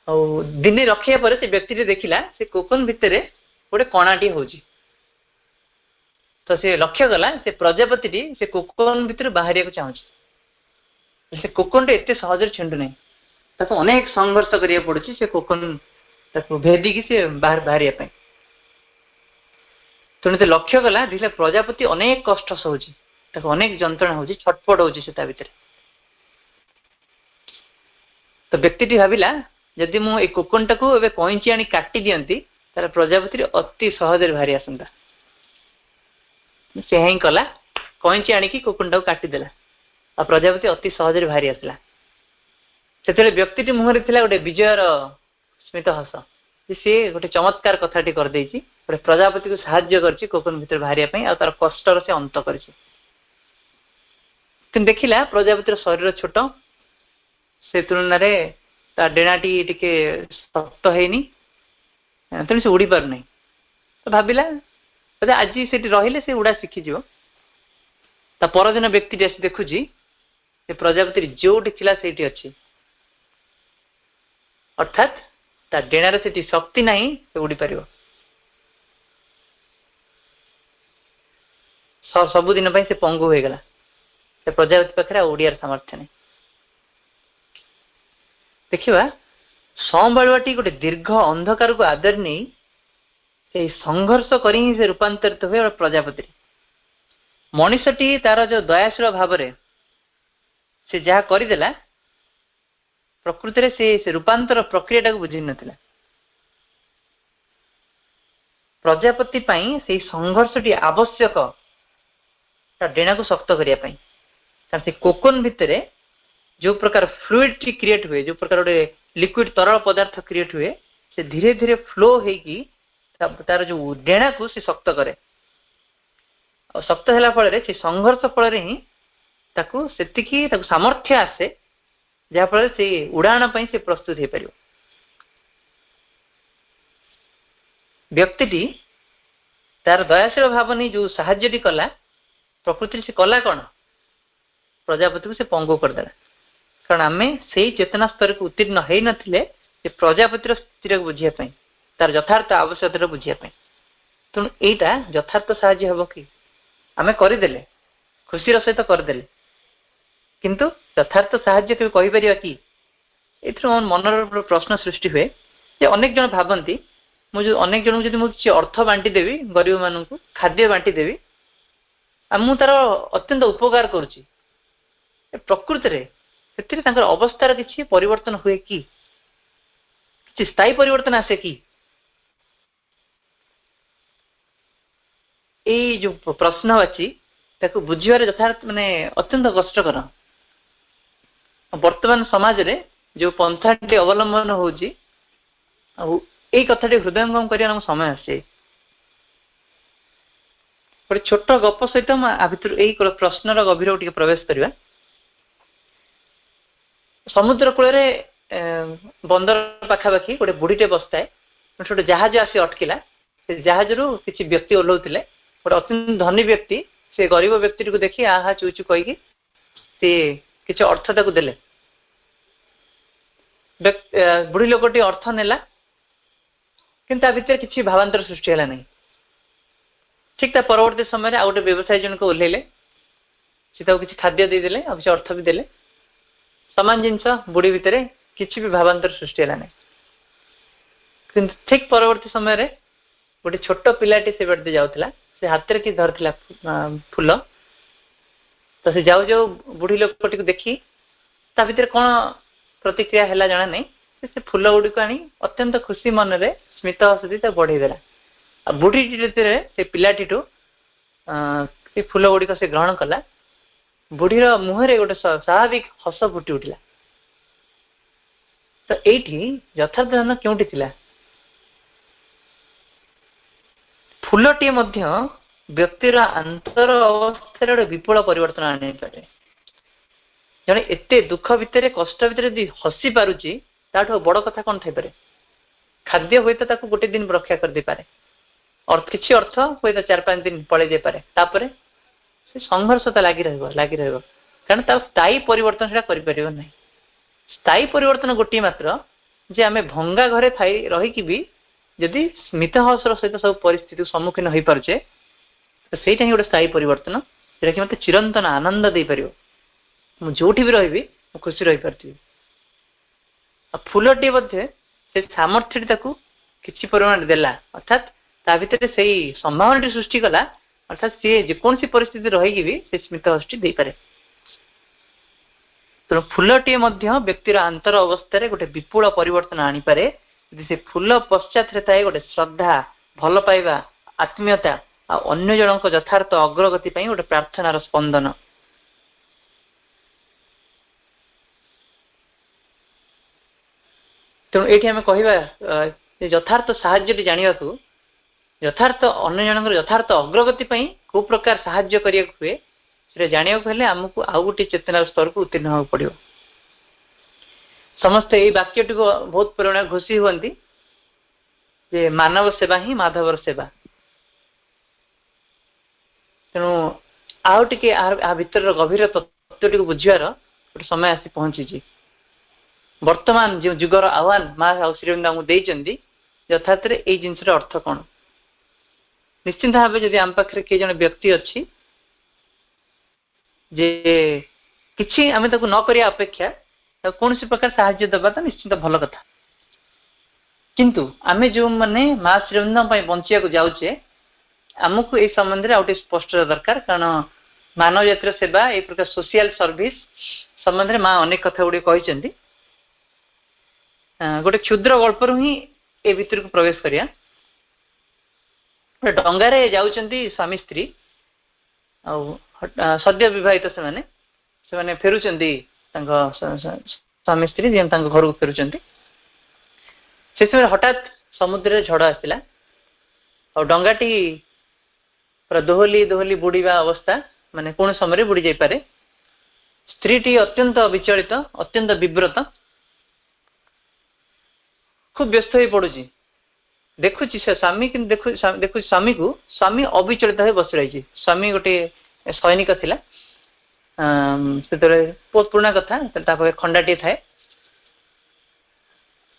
दिने रखिया पर से व्यक्ति देखिला से कोकन भितर गोटे कणाटी होची तो से लक्ष्य कला से प्रजापति से कोकन भितर बाहर को चाहूँ से कोकन टे एते सहज छिंडु नहीं ताको अनेक संघर्ष करिया पड़ुची से कोकन ताको भेदी की से बाहर बाहरिया पई तेणु लक्ष्य कला देखिला प्रजापति अनेक कष्ट सहूची ताको अनेक जंत्रणा होची छटपट होची से ता भितर तो व्यक्ति भाविला जदि मु ए कोकन टाको एबे कैंची आनी काटी दियंती ताले प्रजापति अति सहज बाहरी आसंता से ही कला कैंची आनी की कोकन टाको काटी देला आ प्रजापति अति सहज बाहरी आसला से व्यक्ति मुहर थिला गोटे विजयर स्मित हस सी गोटे चमत्कार कथाटी कर देछि गोटे प्रजापति को साहाय्य करछि कोकन भितर बाहरिया पई आ तार कष्टर से अंत करछि किन देखिला प्रजापतिर शरीर छोट से तुलना रे ता डेणाटी टिके शक्त हेनी तेणु से उड़ी पार नहीं तो भाविला आज से रहिले से उड़ा शिखी जीव ता परदिन व्यक्ति आसी देखुची से प्रजापति जोटी थिला सेठी अछि अर्थात ता डेणार से शक्ति नहीं से उड़ी पारिबो सबुदिन से पंगु हो गला से प्रजापति पाखे उड़ियार सामर्थ्य नहीं देखिवा संभालुआटी गोटे दीर्घ अंधकार को आदर नहीं संघर्ष करी से रूपांतरित हुए प्रजापति मनीषटी तार जो दयाशील भाव से जहाँ करदेला प्रकृति से रूपांतर प्रक्रिया बुझी नथिला प्रजापति पाई से संघर्षटी आवश्यक डेणा को शक्त करने से कोकन भितर जो प्रकार फ्लूइड टी क्रिएट हुए जो प्रकार गोटे लिक्विड तरल पदार्थ क्रिएट हुए से धीरे धीरे फ्लो होगी तार जो डेणा को से शक्त करे और शक्त होला फल से संघर्ष फल ही ताकू सेतिकी ताकू सामर्थ्य आसे जहाँ फल से उड़ाण पई से प्रस्तुत हो पार व्यक्ति तार दयाशील भाव नहीं जो साहाय्य कला प्रकृति से कला कौन प्रजापति को से पंगु करदेला कारण आम से चेतना स्तर को उत्तीर्ण हो नथिले प्रजापतिर स्थिति को बुझापी तार यथार्थ आवश्यकता बुझापी तेणु यहीटा यथार्थ साहाय्य हम कि आम करदेले खुशी सहित करदेले किंतु यथार्थ साहाय्य के कहीपर कि ये मनर प्रश्न सृष्टि हुए अनेक जन भावती मुझे अनेक जन जब मुझे अर्थ बांटी देवी गरीब मान खाद्य बांटी देवी मु तार अत्यंत उपकार करुच्ची प्रकृति रे अवस्थार किसी परिवर्तन हुए कि स्थायी परिवर्तन आसे कि जो प्रश्न अच्छी बुझे यथार्थ माने अत्यंत कष्टकर वर्तमान समाज रे जो पंथाटी अवलंबन होची कथाटी हृदयंगम करने समय आसे गोटे छोट गप सहित भितर यही प्रश्नर गभीर टिके प्रवेश करवा समुद्र कूल बंदर पाखापाखि गोटे बुढ़ीटे बसता है गोटे जहाज आसी अटकिला से जहाज रु किसी व्यक्ति ओह्लौले गोटे अत्यंत धनी व्यक्ति से गरीब व्यक्ति को देखी आहा चूचू कहीकि सी किसी अर्थ ताकू देले बुढ़ी लोकटी अर्थ नेला किंतु भितर किसी भावांतर सृष्टि है नहीं ठीक ता परवर्ती समय आ गोटे व्यवसायी जन को ओह्लैले से किसी खाद्य देदेले और किसी अर्थ भी देले समान जिनस बुढ़ी भितर किसी भी भावांतर सृष्टि है नहीं किंतु ठीक परवर्ती समय गोटे छोट पिलाटी से बाटे जाऊला से हाथ में कि धरला फूल तो से जाऊ जाऊ बुढ़ी लोकटी को देखी ता भीतर कौन प्रतिक्रिया है जाना नहीं से फूल गुड़िक आनी अत्यंत खुशी मन में स्मित हसी बढ़ेदेला आ बुढ़ी से पिलाटी फूल गुड़िक से ग्रहण कला बुढ़ीर मुहर गोटे स्वाभाविक हस फुटी उठिला तो ये यथार्थ धन क्योंटी थिला फूलटी व्यक्तिर आंतर अवस्था विपुल परिवर्तन आनी पारे जड़े एत दुख भितर कष्ट भितर हसी पारुची ताठू बड़ कथा कौन थे पारे खाद्य हुए तो गोटे दिन रक्षा कर दे पारे किसी अर्थ हुए तो 4-5 दिन पड़े जाए पारे तापर से संघर्षता लगी रहा कारण स्थायी परिवर्तन से कर ना स्थायी परिवर्तन गोटे मात्र जे आम भंगा घरे थी रहीकि भी जदि स्मितहासर सहित सब परिस्थिति सम्मुखीन हो पारे तो सहीटा ही गोटे स्थायी परिवर्तन जोटा कि मत चिरंतन आनंद दे पार जो भी रही खुशी रही पार्थी फूलटी से सामर्थ्य किसी परिमाण देला अर्थात ता भीतर से संभावना सृष्टि कला अर्थात सी जेकोसी परिस्थिति रहीकि भी से स्मितहासटी दे पारे तेणु फूलटी व्यक्तिर आंतर अवस्था गोटे विपुल परिवर्तन आनीपे यदि से फूल पश्चात थाए गोटे श्रद्धा भल पाइबा आत्मीयता अन्य जनक यथार्थ अग्रगति गोटे प्रार्थनार स्पंदन तेणु ये आम कह यथार्थ साहाय्य जाना यथार्थ अन्य जनक यथार्थ अग्रगति को प्रकार साहाय्य करिया हुए से जाना आमको आउ गोटे चेतनार स्तर को उत्तीर्ण होगा पड़ो समस्ते ये वाक्यटी को बहुत परिमाण घोषी हुई जे मानव सेवा ही माधवर सेवा तेणु आउ टे आ भीतर गभीर तत्वटी को बुझार गोटे समय आसी पहुंची वर्तमान जो जुगर आह्वान माँ आ श्रीरंग देती यथार्थ ये जिनसर अर्थ कौन निश्चिंत भाव जब आम पाखे किए जन व्यक्ति अच्छी जे किसी आम न करिया अपेक्षा कौन सी प्रकार साहाय्य देवा तो निश्चिंत भल कथा किंतु आम जो मैंने माँ श्रीरंग बंचा जाऊे आमको ये संबंध में आउटे स्पष्ट दरकार कारण मानव जातिर सेवा ये प्रकार सोशल सर्विस संबंध में माँ अनेक कथा गुड़ी कहते गोटे क्षुद्र गल्पर ही ए भीतर को प्रवेश करिया डंगारे जाउचंती स्वामी स्त्री सद्य विवाहित से फेरुचंती स्वामी स्त्री घर को फेरुचंती से समय हठात समुद्र झड़ आसला और डंगाटी पूरा दोहली दोहली बुड़ीवा अवस्था माने कौन समय बुड़ी जाई पारे स्त्रीटी अत्यंत विचलित अत्यंत विव्रत खूब व्यस्त हो पड़ुची देखुची से स्वामी कि देखु स्वामी को स्वामी अविचलित हो बस रही स्वामी गोटे सैनिक थिला से बहुत पुराना कथा खंडाटी थाए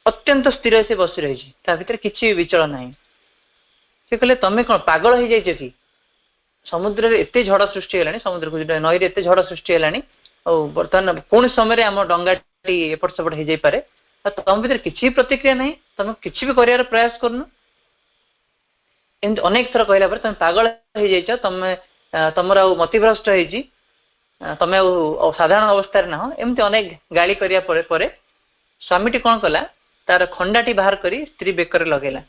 अत्यंत स्थिर से बस रही भीतर किसी विचल ना से कहले तमें कौन पागल हो जाइए कि समुद्र एत झड़ सृष्टि है समुद्र को नई एत झड़ सृष्टि है बर्तमान कौन समय आम डंगाटी एपट सेपट हो जाए तुम भीतर किसी प्रतिक्रिया नहीं तुम किसी भी कर प्रयास करन एमती अनेक थर कहला तुम पागल हो जाइए तुम तुम मतिभ्रष्ट तुम साधारण अवस्था ना एमती अनेक गाली करिया स्वामीटी कौन कला तार खंडाटी बाहर करी स्त्री बेकर लगेला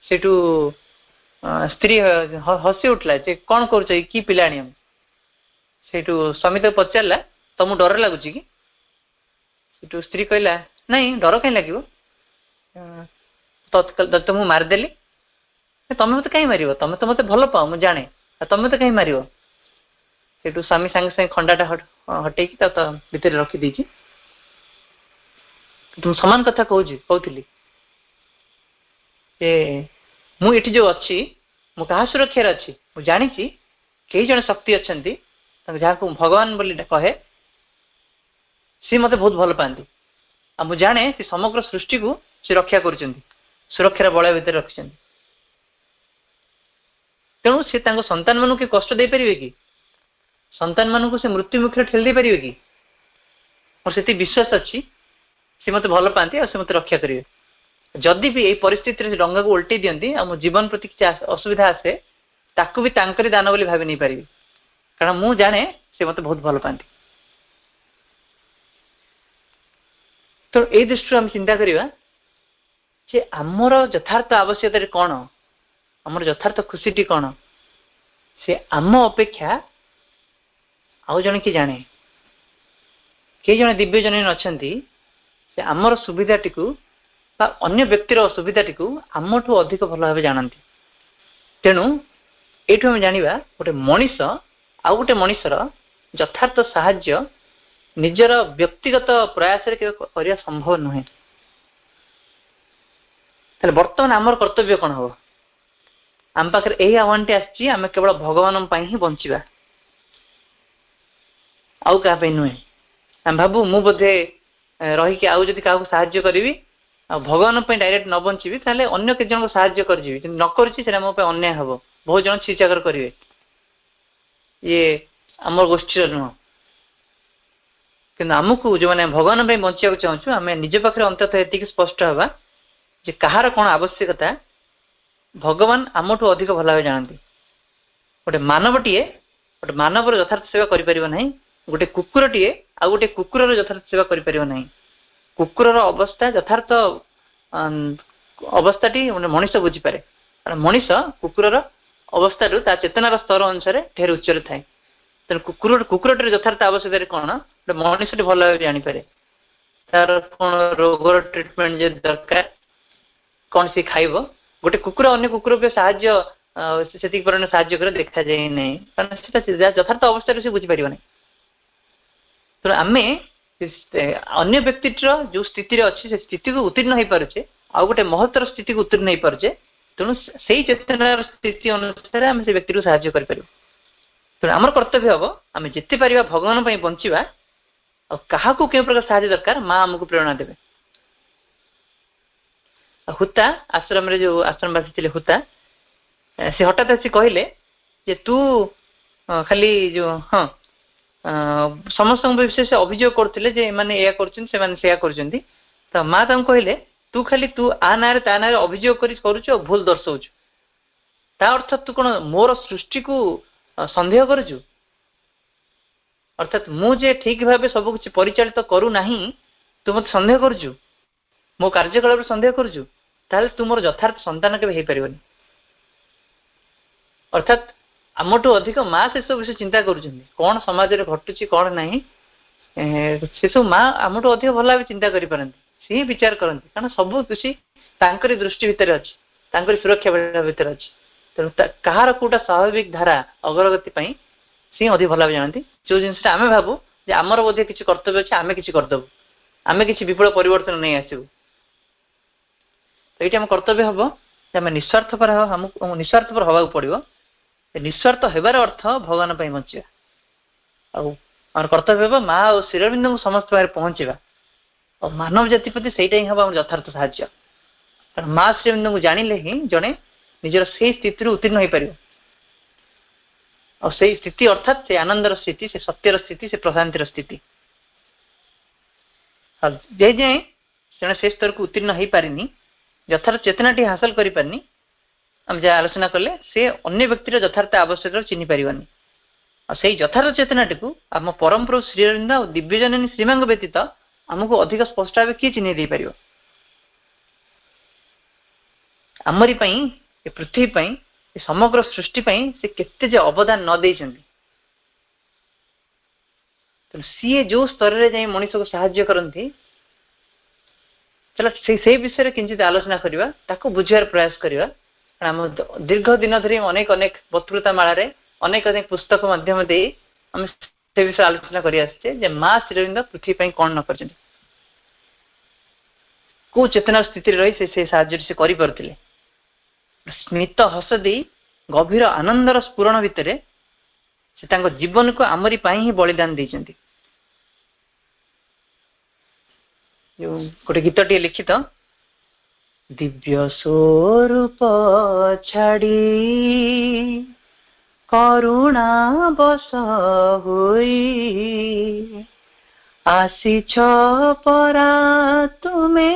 सेठू स्त्री हसी उठला जे कौन कर कि पिलाणी सेठू स्वामी तो पचारा तुमको डर लगुच कि सेठू स्त्री कहला नहीं डर कहीं लगे तुमको मारिदेली तुम मत कहीं मार तुम तो मत भल पाओ मुझे जाने तुम तो कहीं मार सेठू स्वामी सांगे सांगे खंडाटा हटे भितर रखीदे तुम समान कथा कहूली मुझे जो अच्छी मु क्या सुरक्षार अच्छी मुझे जानी कई जन शक्ति अच्छा जहाँ को भगवान बोली कहे सी मत बहुत भल पाती आ मुझे जाने से समग्र सृष्टि को सी रक्षा कर सुरक्षार बलय भितर रखिंट तेणु सी संतान मान के कष्ट दे पारे कि संतान मान से मृत्यु मुखी ठेल दे पारे कि मोर से विश्वास अच्छी सी मत भल पाती आ मत रक्षा करेंगे जदि भी यही परिस्थिति डंगा को उल्टे दिंती आ मो जीवन प्रति किसी असुविधा आसे ताकू भी तांकरी दान बोली भावी नहीं पारि कारण मु जाने से मत बहुत भल पाती तो ये दृष्टि आम चिंता करवा जे आमर यथार्थ आवश्यकता कौन आमर यथार्थ खुशी कौन से आम अपेक्षा आउ जन कि जाने कई जन दिव्य जन अच्छा से आमर सुविधाटी को अन्य व्यक्तिर असुविधाटी को आमठू अधिक भल भाव जानती तेणु ये जाना गोटे मनीष आउ गोटे मनीषर यथार्थ साहाय्य निजर व्यक्तिगत प्रयास करने संभव नुहे। बर्तमान आमर कर्तव्य कौन हम? आम पाखे यही आह्वान टी आम केवल भगवान ही बंचा आउ क्या नुहे। आम भावु मु बोधे रहीकि आउ जदि क्या साहाय्य करी भगवान डायरेक्ट न बंची ताले अन्य के जन को साहाय्य कर न कर मो अन्याय हम। बहुत जन छीचाकर करेंगे ये आम गोष्ठी नुह कि आमको जो मैंने भगवान बंचा चाहूँ आम निज पाखे अंततः ये स्पष्ट हवा जे कहार कौन आवश्यकता भगवान आमठू अधिक भल भाव जानते। गोटे मानवटीए गोटे मानवर यथार्थ सेवा करें गोटे कुकुरटीए आ गोटे कुकुर यथार्थ सेवा करें। कुकुर अवस्था यथार्थ अवस्थाटी मनीष बुझीपे मनीष कुकुर अवस्था चेतनार स्तर अनुसार ढेर उच्च थाए। तेणु कुकुरटीर यथार्थ आवश्यकता कौन गोटे मनीषटी भल भाव जानीपे तार कौन रोगर ट्रिटमेंट जे दरकार कौन सी खाइब। गोटे कुकुर अन्य कुकुर पे साहाय्य से परिमाण साहाय्य कर देखा जाए नहीं कारण यथार्थ अवस्था से बुझीपार नहीं। तेणु आम अन्य व्यक्ति जो स्थिति अच्छी से स्थिति को उत्तीर्ण हो पारे आ गोटे महत्तर स्थिति को उत्तीर्ण हो पारे। तेणु से चेतनार स्थिति अनुसार आम से व्यक्ति को साहाय्य कर। तेणु आमर कर्तव्य हम आम जिते पार भगवान बंचा क्या क्यों प्रकार साहाय्य दरकार माँ आमको प्रेरणा देवे। हुता आश्रम रे जो आश्रमवासी थे हुता से हठात आसी कहले जे तू खाली जो हाँ समस्त विषय से अभियोग करते माने या कर तो माँ कहले तू खाली तू आ ना ता ना अभियोग कर भूल दर्शाऊ ता अर्थ तू कौन मोर सृष्टि को सन्देह करुचु अर्थात मुझे ठीक भाव सब किसी परिचालित करू नहीं तू मत सन्देह करुचु मो कार्यकलाप सन्देह करुचु ताल तू मोर यथार्थ संतान के हो पार। अर्थात आमठू अधिक माँ से सब विषय चिंता करुँच कौन समाज में घटुची कौन ना से सब माँ आमठू अधिक भल भाव चिंता करें सी विचार करती कारण सब किसी दृष्टि भितर अच्छी सुरक्षा भितर अच्छी। तेणु कहार कौटा स्वाभाविक धारा अग्रगति सी अधिक भल भाव जानती जो जिनसा आम भावु आमर बोधे किसी कर्तव्य अच्छे आम कि करदेबू आम कि विपुल परिवर्तन नहीं आसबू। तो ये आम कर्तव्य हम आम निस्वार्थपर आमको निस्वार्थपर हवा पड़ो। निस्वार्थ होबार अर्थ भगवान बंचा आम कर्तव्य हम माँ और श्रीअरविंद को समस्त भाव पहुँचा और मानव जाति प्रति से ही हम यथार्थ साहाय्य कारण माँ श्रीअरविंद को जानिले ही जड़े निजर से स्थिति उत्तीर्ण हो पार और से स्थिति अर्थात से आनंदर स्थिति से सत्यर स्थिति से प्रशांतिर स्थिति जे जाए जड़े से स्तर को उत्तीर्ण हो पारिनी यथार्थ चेतनाटी हासिल कर पारनी आम जहाँ आलोचना कले से अन्य व्यक्तिर यथार्थ आवश्यकता चिन्ह पारानी और से यथार्थ चेतनाटी को आम परम प्रभु श्रीअरविंद और दिव्यजननी श्रीमांग व्यतीत आमको अधिक स्पष्ट भाव किए चिन्ह दे पार। आमरी पृथ्वी समग्र सृष्टि से केते अवदान न दे सी जो स्तर में जाए मनीष को साहाय्य करती चलो से विषय किंचित आलोचना करवा बुझार प्रयास करवा। आम दीर्घ दिन धरी अनेक अनेक वक्तृता माला अनेक अनेक पुस्तक माध्यम आम से विषय आलोचना कर माँ श्रीअरविंद पृथ्वी कौन न कर को चेतना स्थिति रही से साहाय्य से कर स्मित हस दे गभीर आनंदर स्फुरण भितर से जीवन को आमरी ही बलिदान देते। गोटे गीत टी लिखित दिव्य स्वरूप छाड़ी करुणा बस होई आसीछ परा तुमे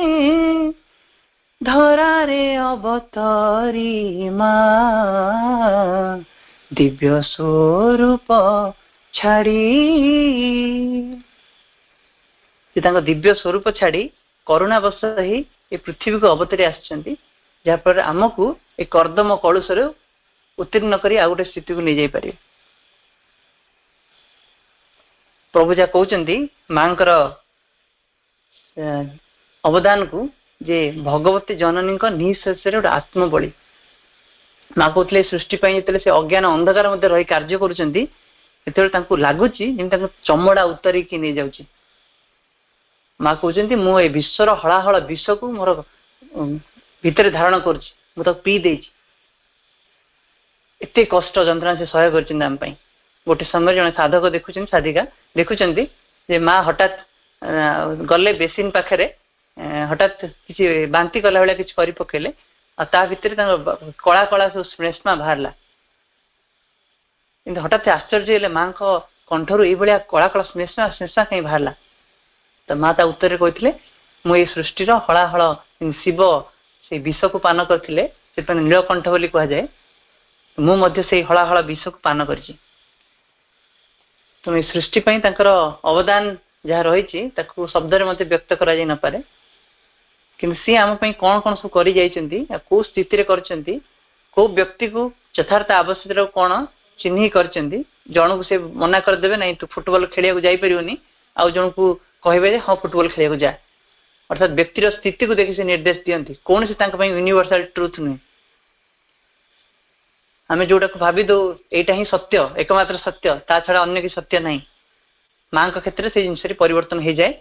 धरारे अवतारी माँ दिव्य स्वरूप छाड़ी दिव्य स्वरूप छाड़ी करुणावश ही ये पृथ्वी को अवतरी आसपर आमको ये कर्दम कलुषर उत्तीर्ण कर आ गए स्थिति को नहीं जाई पारे। प्रभु जहाँ कहते माँ अवदान को जे भगवती जननी निःश्वास गोटे आत्मबली माँ कहते सृष्टि से अज्ञान अंधकार मध्य रही कार्य कर लगुच चमड़ा उतरिकी नहीं जाऊँगी माँ कहते मु ए विश्वर हलाहल विष को मोर भितर धारण करुच्ची मुझे पी दे एत कष्ट जंत्रणा से सह्य कर गोटे समय जन साधक देखुं साधिका देखुं माँ हठात गले बेसिन पाखे हठात किसी बांती कला भाया किसी कर पकेले ता भितर कला कला सब श्लेष्मा बाहरला कि हठात आश्चर्य माँ कंठर ये कला कला श्लेष्मा श्लेष्मा कहीं बाहरला तो माँ ता उत्तर कहते मुझे सृष्टिर हलाहल शिव से विष को पान करते नीलकंठ बोली कहुए मुझे हलाहल विष को पान कर तो सृष्टि अवदान जहाँ रही शब्द मत व्यक्त करा न पारे कि सी आम कौन कौन सब कर कौ स्थिति कौ व्यक्ति को यथार्थ आवश्यकता कौन चिन्ह कर जन को से मना करदे ना तू फुटबॉल खेल जापरिनी आउ जन को कहे हाँ फुटबॉल खेल जाए अर्थात व्यक्तिर स्थिति को देखिए निर्देश दिखती कौन से यूनिवर्सल ट्रुथ नुहे आम जोटा को भावी दो यहाँ ही सत्य एकमात्र सत्य ता छड़ा अन्य कि सत्य नहीं माँ क्षेत्र से जिनस परिवर्तन हो जाए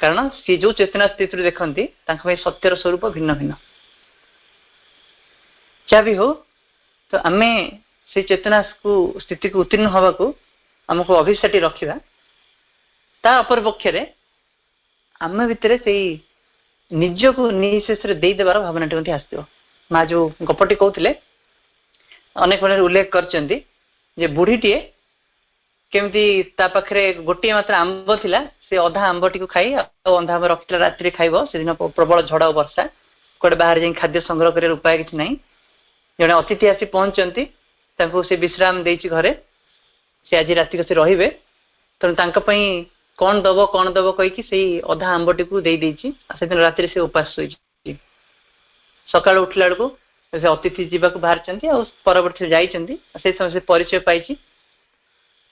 कारण सी जो चेतना स्थिति देखती सत्यर स्वरूप भिन्न भिन्न क्या भी हो तो आम से चेतना को स्थिति को उत्तीर्ण हवा को आमको अभिसाटी रखा ता अपर पक्ष आम भितर से निज को निशेष देदेवार भावना आस माँ जो गपटी कहते अनेक उल्लेख कर बुढ़ीटे केमती पाखे गोटे मात्र आंब थिला से अधा आंब टी खाई अंधा आंब रखा राति खाइब से दिन प्रबल झड़ वर्षा कड़े बाहर जाए खाद्य संग्रह कर उपाय कि ना जड़े अतिथि आसी पहुंचती से विश्राम देती घरे से आज राति से रे तेणु कौन दब कहीकि अधा आंब टी को से दिन राति से उपास शोई सका उठला बेलू से अतिथि जावाक बाहर परवर्ती जाइए से समय से परिचय पाई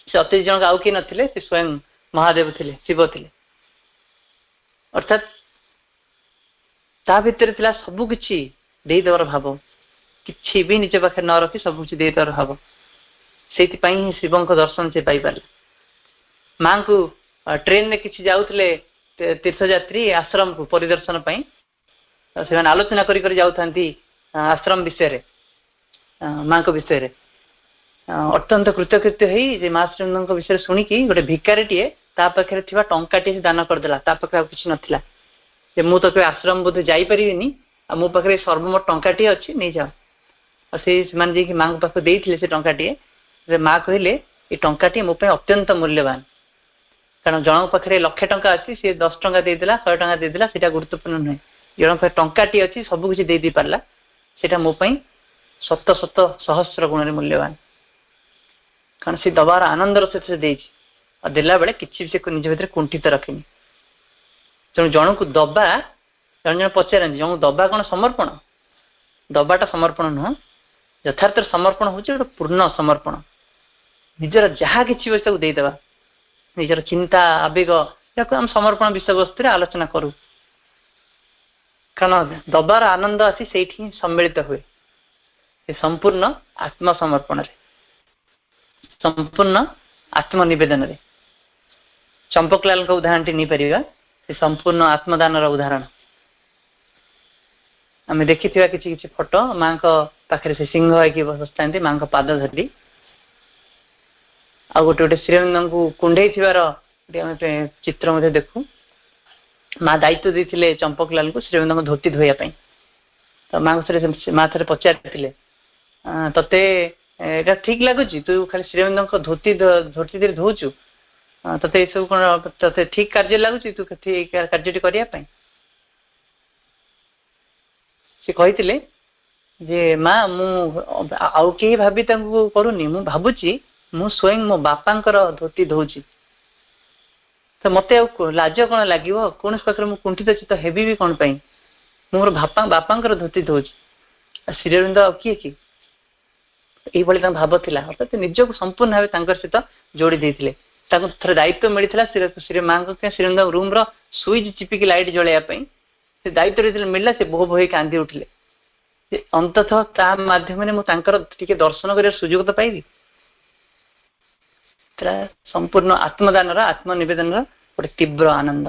से अतिथि जनक आउ किए नथिले से स्वयं महादेव थे शिव थे अर्थात ता भितर थिला सबु किछि देदेवार भाव किछि भी निज पाखे न रखी सब किछि देदेवार भाव से शिव दर्शन से पाई पारे माँ को ट्रेन में किछि जाउथिले तीर्थयात्री आश्रम को परिदर्शन पाई से आलोचना करी जाउथांती आश्रम विषय माँ को विषय अत्यंत कृतकृत्य हो माँ श्रीनंद विषय शुणिकी गोटे भिकारीटे पाखे टाटे दान करदेला पाखे किसी नाला मु तो आश्रम बोध जापरिनी मो पाखे सर्वमोट टाटे अच्छी नहीं जाओ से माँ पाख देते से टाटे माँ कहले ये टाटे मो अत्यंत मूल्यवान कारण जन पाखे लक्षे टंका अच्छी सी 10 टंका देदेला 100 टंका देदेला से गुरुत्वपूर्ण नुहे जन पाखे टाटे अच्छी सबकि दे पारा से मोपाई शत शत सहस्र गुण मूल्यवान कारण से दबार आनंदर सहित से देला बेले किसी से निज भर कुंठित रखेनि तेणु जन को दबा जन जन पचार जन दबा कौन समर्पण दबाटा समर्पण नुह यथार्थ समर्पण हूँ गोटे पूर्ण समर्पण निजर जहाँ कि देदेवा निजर चिंता आवेग आम समर्पण विषय वस्तु आलोचना करूँ कारण दबार आनंद आसी से सम्मिलित हुए संपूर्ण आत्मसमर्पण संपूर्ण आत्मनिवेदन चंपकलाल का उदाहरण नहीं पारिबा से संपूर्ण आत्मदान उदाहरण आम देखी किसी फोटो माँ पाखे से सिंह होगी बसता माँ पाद धरी आ गोटे गोटे श्रीरंग को कुंडे चित्र मध्य देखू माँ दायित्व देते चंपकलाल को श्रीरंग धोती धोयापाई तो माँ माँ थे पचारे ते एटा ठीक लगुच तू खाली श्रीरंग धोती धोती धोचु ते सब कौन ते ठीक कार्य लगुच तू ठीक कार्य करने से कहते जे माँ मु आउ कहीं भाभी करूनी मु भावुची मु स्वयं मो बापांकर धोती धोची तो मत लाज कौन लगे कौन पाखे मुझे कुंठित चित्त हेबी भी कौन पाई मोर बापांकर धोती धोची श्रीरविंद आ किए कि ये भाव था अर्थात निजक संपूर्ण भाव सहित जोड़ी देते थे दायित्व मिलता श्री माँ श्रीरविंद रूम सुइच चिपिकी लाइट जलैयापाई से दायित्व मिलला से बोह बोह कांदी उठिले अंततः ता माध्यम मुझे दर्शन कर सुजोग तो पाइबी संपूर्ण आत्मदान आत्मनिवेदन गोटे तीव्र आनंद